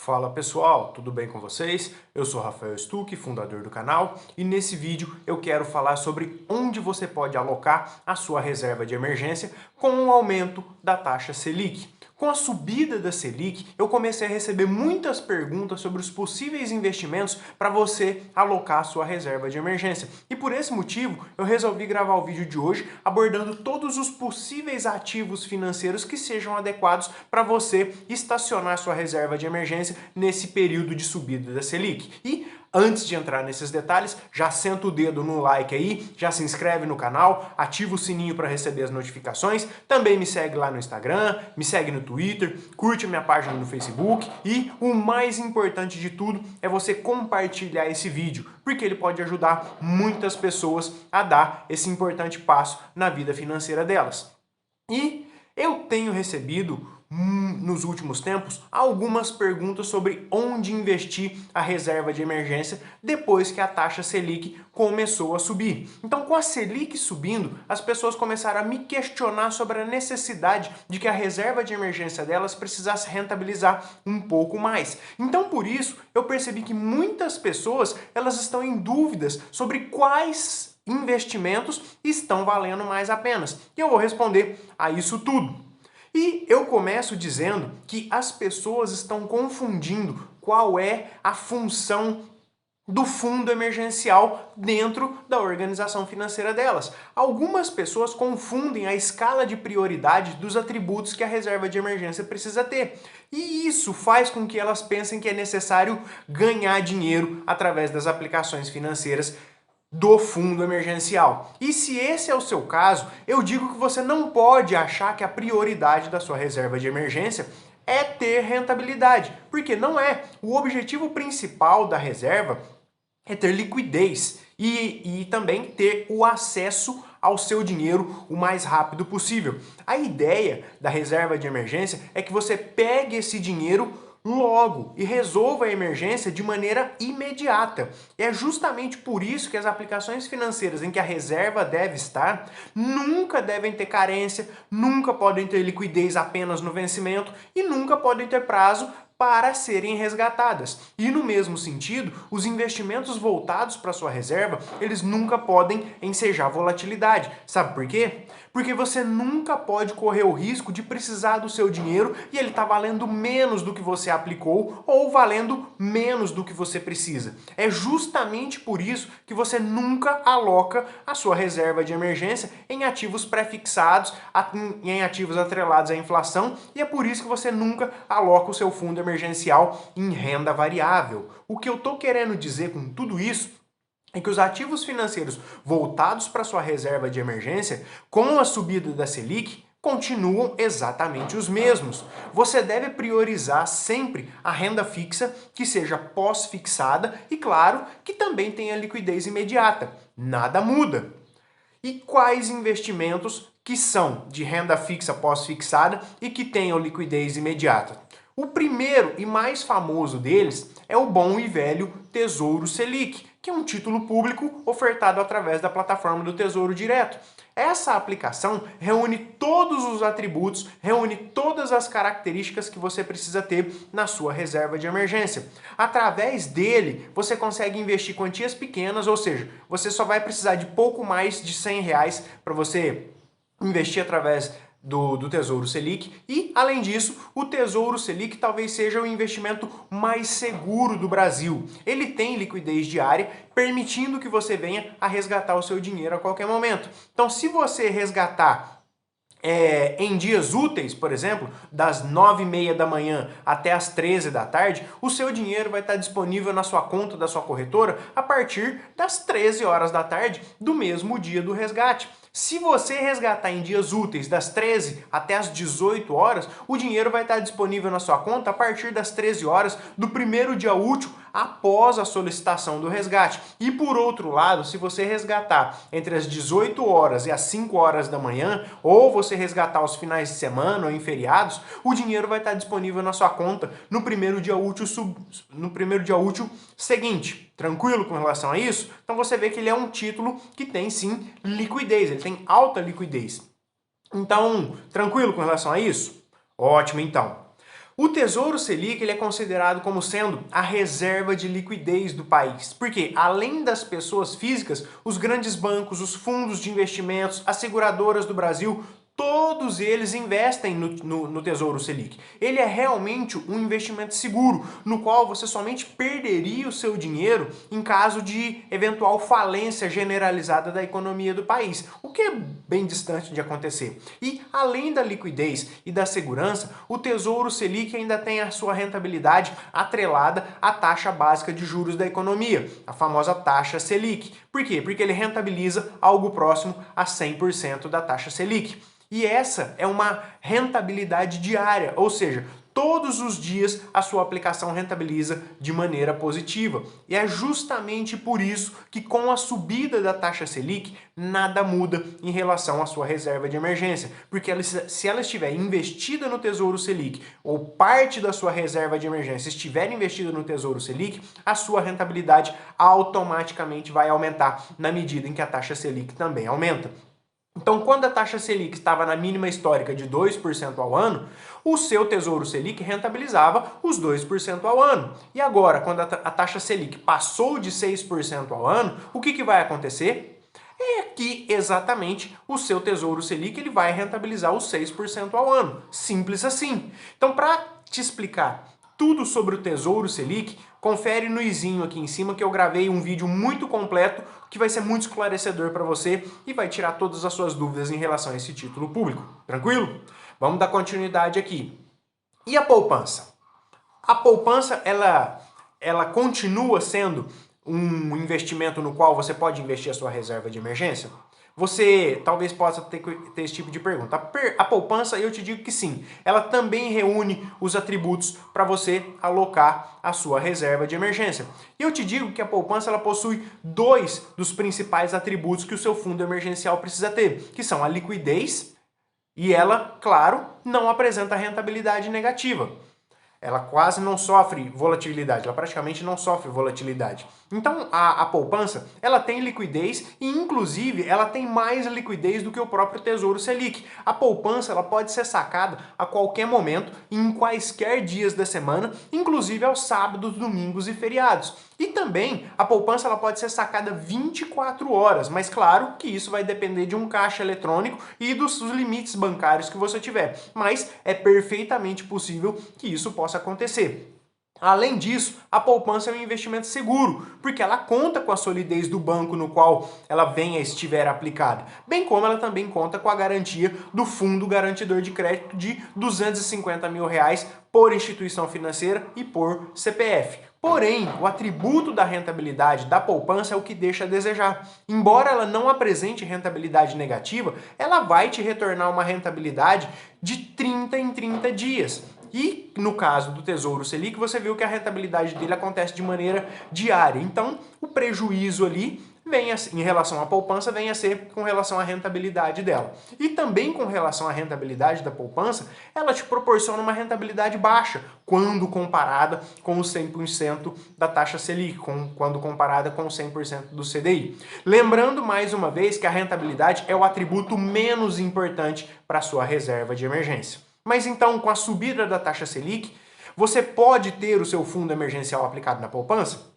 Fala pessoal, tudo bem com vocês? Eu sou Rafael Stuck, fundador do canal, e nesse vídeo eu quero falar sobre onde você pode alocar a sua reserva de emergência com o aumento da taxa Selic. Com a subida da Selic, eu comecei a receber muitas perguntas sobre os possíveis investimentos para você alocar a sua reserva de emergência. E por esse motivo, eu resolvi gravar o vídeo de hoje abordando todos os possíveis ativos financeiros que sejam adequados para você estacionar sua reserva de emergência nesse período de subida da Selic. E antes de entrar nesses detalhes, já senta o dedo no like aí, já se inscreve no canal, ativa o sininho para receber as notificações, também me segue lá no Instagram, me segue no Twitter, curte minha página no Facebook e o mais importante de tudo é você compartilhar esse vídeo, porque ele pode ajudar muitas pessoas a dar esse importante passo na vida financeira delas. E eu tenho recebido nos últimos tempos algumas perguntas sobre onde investir a reserva de emergência depois que a taxa Selic começou a subir. Então, com a Selic subindo, as pessoas começaram a me questionar sobre a necessidade de que a reserva de emergência delas precisasse rentabilizar um pouco mais. Então, por isso, eu percebi que muitas pessoas elas estão em dúvidas sobre quais investimentos estão valendo mais a pena. E eu vou responder a isso tudo. E eu começo dizendo que as pessoas estão confundindo qual é a função do fundo emergencial dentro da organização financeira delas. Algumas pessoas confundem a escala de prioridade dos atributos que a reserva de emergência precisa ter. E isso faz com que elas pensem que é necessário ganhar dinheiro através das aplicações financeiras do fundo emergencial. E se esse é o seu caso, eu digo que você não pode achar que a prioridade da sua reserva de emergência é ter rentabilidade, porque não é. O objetivo principal da reserva é ter liquidez e também ter o acesso ao seu dinheiro o mais rápido possível. A ideia da reserva de emergência é que você pegue esse dinheiro logo e resolva a emergência de maneira imediata. É justamente por isso que as aplicações financeiras em que a reserva deve estar nunca devem ter carência, nunca podem ter liquidez apenas no vencimento e nunca podem ter prazo para serem resgatadas. E no mesmo sentido, os investimentos voltados para sua reserva, eles nunca podem ensejar volatilidade. Sabe por quê? Porque você nunca pode correr o risco de precisar do seu dinheiro e ele está valendo menos do que você aplicou ou valendo menos do que você precisa. É justamente por isso que você nunca aloca a sua reserva de emergência em ativos pré-fixados, em ativos atrelados à inflação, e é por isso que você nunca aloca o seu fundo emergencial em renda variável. O que eu estou querendo dizer com tudo isso é que os ativos financeiros voltados para sua reserva de emergência, com a subida da Selic, continuam exatamente os mesmos. Você deve priorizar sempre a renda fixa que seja pós-fixada e, claro, que também tenha liquidez imediata. Nada muda. E quais investimentos que são de renda fixa pós-fixada e que tenham liquidez imediata? O primeiro e mais famoso deles é o bom e velho Tesouro Selic, que é um título público ofertado através da plataforma do Tesouro Direto. Essa aplicação reúne todos os atributos, reúne todas as características que você precisa ter na sua reserva de emergência. Através dele, você consegue investir quantias pequenas, ou seja, você só vai precisar de pouco mais de R$ 100 para você investir através do Tesouro Selic e, além disso, o Tesouro Selic talvez seja o investimento mais seguro do Brasil. Ele tem liquidez diária, permitindo que você venha a resgatar o seu dinheiro a qualquer momento. Então, se você resgatar em dias úteis, por exemplo, das 9h30 da manhã até as 13 da tarde, o seu dinheiro vai estar disponível na sua conta da sua corretora a partir das 13 horas da tarde do mesmo dia do resgate. Se você resgatar em dias úteis das 13 até as 18 horas, o dinheiro vai estar disponível na sua conta a partir das 13 horas do primeiro dia útil após a solicitação do resgate. E por outro lado, se você resgatar entre as 18 horas e as 5 horas da manhã, ou você resgatar aos finais de semana ou em feriados, o dinheiro vai estar disponível na sua conta no primeiro dia útil seguinte. Tranquilo com relação a isso? Então você vê que ele é um título que tem sim liquidez, ele tem alta liquidez. Então, tranquilo com relação a isso? Ótimo, então. O Tesouro Selic ele é considerado como sendo a reserva de liquidez do país, porque além das pessoas físicas, os grandes bancos, os fundos de investimentos, as seguradoras do Brasil, todos eles investem no Tesouro Selic. Ele é realmente um investimento seguro, no qual você somente perderia o seu dinheiro em caso de eventual falência generalizada da economia do país, o que é bem distante de acontecer. E além da liquidez e da segurança, o Tesouro Selic ainda tem a sua rentabilidade atrelada à taxa básica de juros da economia, a famosa taxa Selic. Por quê? Porque ele rentabiliza algo próximo a 100% da taxa Selic. E essa é uma rentabilidade diária, ou seja, todos os dias a sua aplicação rentabiliza de maneira positiva. E é justamente por isso que com a subida da taxa Selic, nada muda em relação à sua reserva de emergência. Porque se ela estiver investida no Tesouro Selic, ou parte da sua reserva de emergência estiver investida no Tesouro Selic, a sua rentabilidade automaticamente vai aumentar na medida em que a taxa Selic também aumenta. Então, quando a taxa Selic estava na mínima histórica de 2% ao ano, o seu Tesouro Selic rentabilizava os 2% ao ano. E agora, quando a taxa Selic passou de 6% ao ano, o que vai acontecer? É que exatamente o seu Tesouro Selic ele vai rentabilizar os 6% ao ano. Simples assim. Então, para te explicar tudo sobre o Tesouro Selic, confere no izinho aqui em cima que eu gravei um vídeo muito completo que vai ser muito esclarecedor para você e vai tirar todas as suas dúvidas em relação a esse título público. Tranquilo? Vamos dar continuidade aqui. E a poupança? A poupança, ela continua sendo um investimento no qual você pode investir a sua reserva de emergência? Você talvez possa ter esse tipo de pergunta. A poupança, eu te digo que sim. Ela também reúne os atributos para você alocar a sua reserva de emergência. E eu te digo que a poupança ela possui dois dos principais atributos que o seu fundo emergencial precisa ter, que são a liquidez e ela, claro, não apresenta rentabilidade negativa. Ela quase não sofre volatilidade, ela praticamente não sofre volatilidade. Então a poupança, ela tem liquidez e inclusive ela tem mais liquidez do que o próprio Tesouro Selic. A poupança ela pode ser sacada a qualquer momento, em quaisquer dias da semana, inclusive aos sábados, domingos e feriados. E também a poupança ela pode ser sacada 24 horas, mas claro que isso vai depender de um caixa eletrônico e dos limites bancários que você tiver. Mas é perfeitamente possível que isso possa acontecer. Além disso, a poupança é um investimento seguro, porque ela conta com a solidez do banco no qual ela venha estiver aplicada, bem como ela também conta com a garantia do Fundo Garantidor de Crédito de R$250 mil por instituição financeira e por CPF. Porém, o atributo da rentabilidade da poupança é o que deixa a desejar. Embora ela não apresente rentabilidade negativa, ela vai te retornar uma rentabilidade de 30 em 30 dias. E no caso do Tesouro Selic, você viu que a rentabilidade dele acontece de maneira diária. Então, o prejuízo ali em relação à poupança vem a ser com relação à rentabilidade dela. E também com relação à rentabilidade da poupança, ela te proporciona uma rentabilidade baixa quando comparada com os 100% da taxa Selic, quando comparada com os 100% do CDI. Lembrando mais uma vez que a rentabilidade é o atributo menos importante para a sua reserva de emergência. Mas então, com a subida da taxa Selic, você pode ter o seu fundo emergencial aplicado na poupança?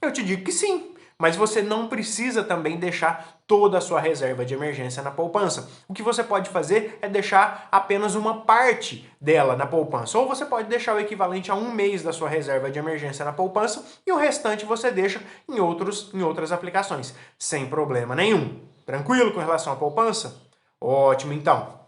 Eu te digo que sim. Mas você não precisa também deixar toda a sua reserva de emergência na poupança. O que você pode fazer é deixar apenas uma parte dela na poupança. Ou você pode deixar o equivalente a 1 mês da sua reserva de emergência na poupança e o restante você deixa em outras aplicações, sem problema nenhum. Tranquilo com relação à poupança? Ótimo, então.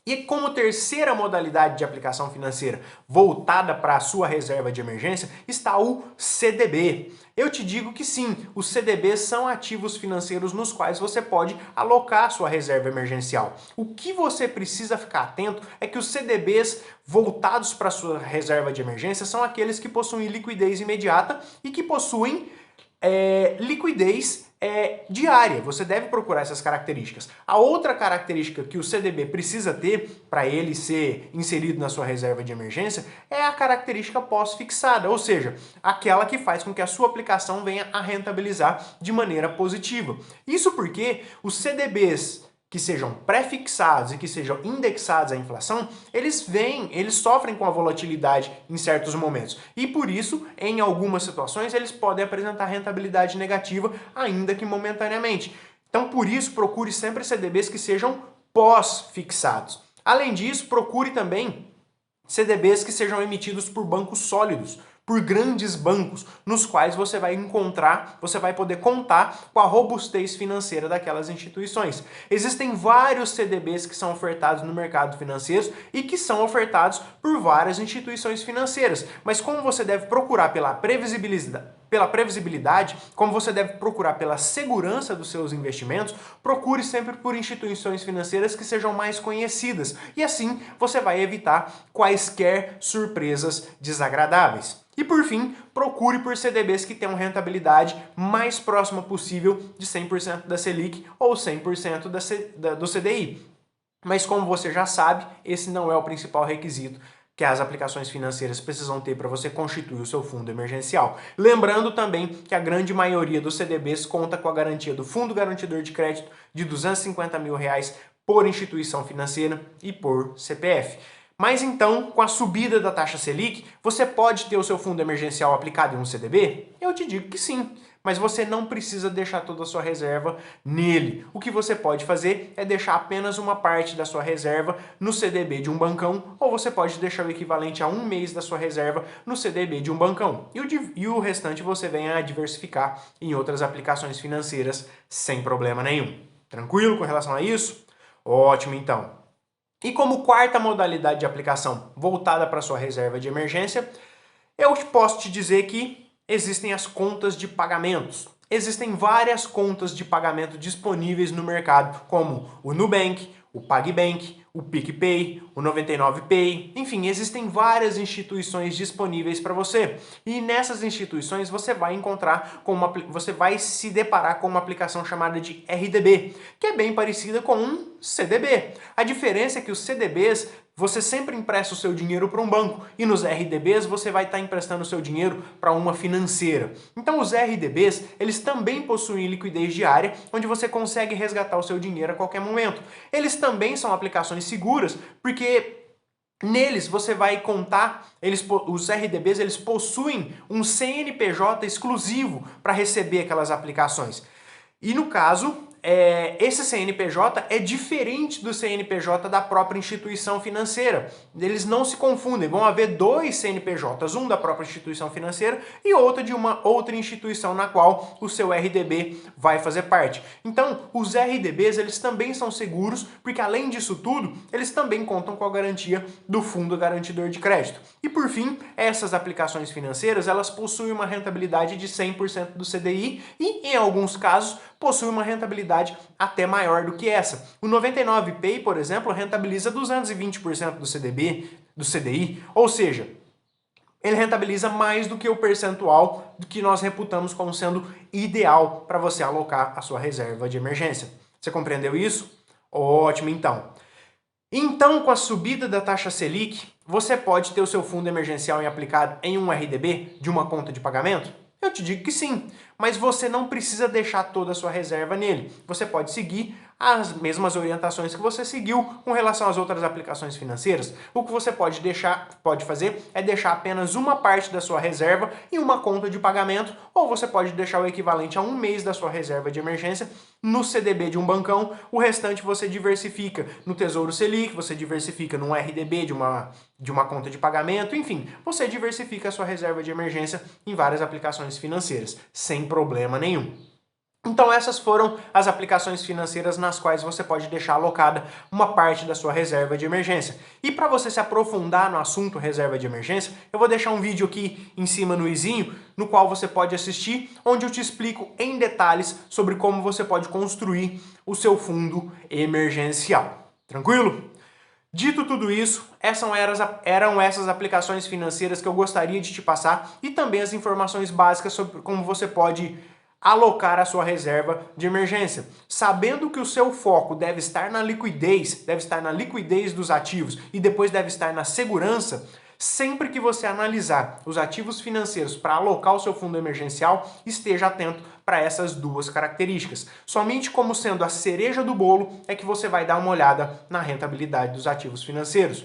E como terceira modalidade de aplicação financeira voltada para a sua reserva de emergência está o CDB. Eu te digo que sim, os CDBs são ativos financeiros nos quais você pode alocar a sua reserva emergencial. O que você precisa ficar atento é que os CDBs voltados para a sua reserva de emergência são aqueles que possuem liquidez imediata e que possuem liquidez diária. Você deve procurar essas características. A outra característica que o CDB precisa ter para ele ser inserido na sua reserva de emergência é a característica pós-fixada, ou seja, aquela que faz com que a sua aplicação venha a rentabilizar de maneira positiva. Isso porque os CDBs que sejam pré-fixados e que sejam indexados à inflação, eles sofrem com a volatilidade em certos momentos. E por isso, em algumas situações, eles podem apresentar rentabilidade negativa, ainda que momentaneamente. Então, por isso, procure sempre CDBs que sejam pós-fixados. Além disso, procure também CDBs que sejam emitidos por bancos sólidos, por grandes bancos, nos quais você vai poder contar com a robustez financeira daquelas instituições. Existem vários CDBs que são ofertados no mercado financeiro e que são ofertados por várias instituições financeiras, mas como você deve procurar pela previsibilidade, como você deve procurar pela segurança dos seus investimentos, procure sempre por instituições financeiras que sejam mais conhecidas e assim você vai evitar quaisquer surpresas desagradáveis. E por fim, procure por CDBs que tenham rentabilidade mais próxima possível de 100% da Selic ou 100% do CDI. Mas como você já sabe, esse não é o principal requisito que as aplicações financeiras precisam ter para você constituir o seu fundo emergencial. Lembrando também que a grande maioria dos CDBs conta com a garantia do Fundo Garantidor de Crédito de R$250 mil por instituição financeira e por CPF. Mas então, com a subida da taxa Selic, você pode ter o seu fundo emergencial aplicado em um CDB? Eu te digo que sim, mas você não precisa deixar toda a sua reserva nele. O que você pode fazer é deixar apenas uma parte da sua reserva no CDB de um bancão, ou você pode deixar o equivalente a 1 mês da sua reserva no CDB de um bancão. E o restante você vem a diversificar em outras aplicações financeiras sem problema nenhum. Tranquilo com relação a isso? Ótimo, então. E como quarta modalidade de aplicação voltada para a sua reserva de emergência, eu posso te dizer que existem as contas de pagamentos. Existem várias contas de pagamento disponíveis no mercado, como o Nubank, o PagBank, o PicPay, o 99Pay, enfim, existem várias instituições disponíveis para você. E nessas instituições você vai você vai se deparar com uma aplicação chamada de RDB, que é bem parecida com um CDB. A diferença é que os CDBs você sempre empresta o seu dinheiro para um banco e nos RDBs você vai estar emprestando o seu dinheiro para uma financeira. Então os RDBs, eles também possuem liquidez diária, onde você consegue resgatar o seu dinheiro a qualquer momento. Eles também são aplicações seguras, porque neles você vai contar, os RDBs eles possuem um CNPJ exclusivo para receber aquelas aplicações. E no caso, esse CNPJ é diferente do CNPJ da própria instituição financeira. Eles não se confundem, vão haver dois CNPJs, um da própria instituição financeira e outro de uma outra instituição na qual o seu RDB vai fazer parte. Então, os RDBs eles também são seguros, porque além disso tudo, eles também contam com a garantia do Fundo Garantidor de Crédito. E por fim, essas aplicações financeiras, elas possuem uma rentabilidade de 100% do CDI e, em alguns casos, possuem uma rentabilidade até maior do que essa. O 99Pay, por exemplo, rentabiliza 220% do CDI, ou seja, ele rentabiliza mais do que o percentual do que nós reputamos como sendo ideal para você alocar a sua reserva de emergência. Você compreendeu isso? Ótimo, então. Então, com a subida da taxa Selic, você pode ter o seu fundo emergencial aplicado em um RDB de uma conta de pagamento? Eu te digo que sim, mas você não precisa deixar toda a sua reserva nele. Você pode seguir as mesmas orientações que você seguiu com relação às outras aplicações financeiras. O que você pode fazer é deixar apenas uma parte da sua reserva em uma conta de pagamento, ou você pode deixar o equivalente a 1 mês da sua reserva de emergência no CDB de um bancão. O restante você diversifica no Tesouro Selic, você diversifica num RDB de uma conta de pagamento, enfim, você diversifica a sua reserva de emergência em várias aplicações financeiras, sem problema nenhum. Então essas foram as aplicações financeiras nas quais você pode deixar alocada uma parte da sua reserva de emergência. E para você se aprofundar no assunto reserva de emergência, eu vou deixar um vídeo aqui em cima no izinho, no qual você pode assistir, onde eu te explico em detalhes sobre como você pode construir o seu fundo emergencial. Tranquilo? Dito tudo isso, eram essas aplicações financeiras que eu gostaria de te passar e também as informações básicas sobre como você pode alocar a sua reserva de emergência. Sabendo que o seu foco deve estar na liquidez dos ativos e depois deve estar na segurança, sempre que você analisar os ativos financeiros para alocar o seu fundo emergencial, esteja atento para essas duas características. Somente como sendo a cereja do bolo é que você vai dar uma olhada na rentabilidade dos ativos financeiros.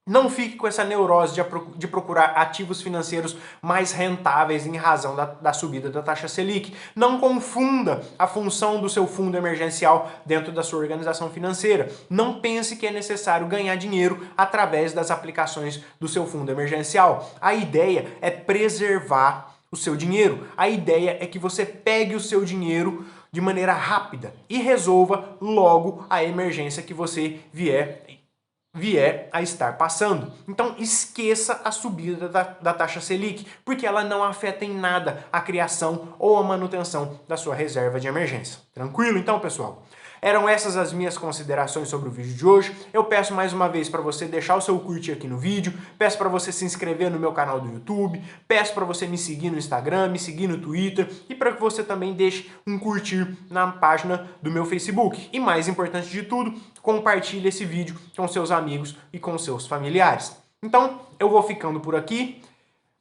Não fique com essa neurose de procurar ativos financeiros mais rentáveis em razão da subida da taxa Selic. Não confunda a função do seu fundo emergencial dentro da sua organização financeira. Não pense que é necessário ganhar dinheiro através das aplicações do seu fundo emergencial. A ideia é preservar o seu dinheiro. A ideia é que você pegue o seu dinheiro de maneira rápida e resolva logo a emergência que você vier a estar passando. Então esqueça a subida da taxa Selic, porque ela não afeta em nada a criação ou a manutenção da sua reserva de emergência. Tranquilo então, pessoal? Eram essas as minhas considerações sobre o vídeo de hoje. Eu peço mais uma vez para você deixar o seu curtir aqui no vídeo, peço para você se inscrever no meu canal do YouTube, peço para você me seguir no Instagram, me seguir no Twitter e para que você também deixe um curtir na página do meu Facebook. E mais importante de tudo, compartilhe esse vídeo com seus amigos e com seus familiares. Então, eu vou ficando por aqui.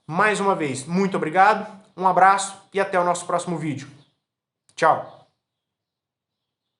Mais uma vez, muito obrigado, um abraço e até o nosso próximo vídeo. Tchau!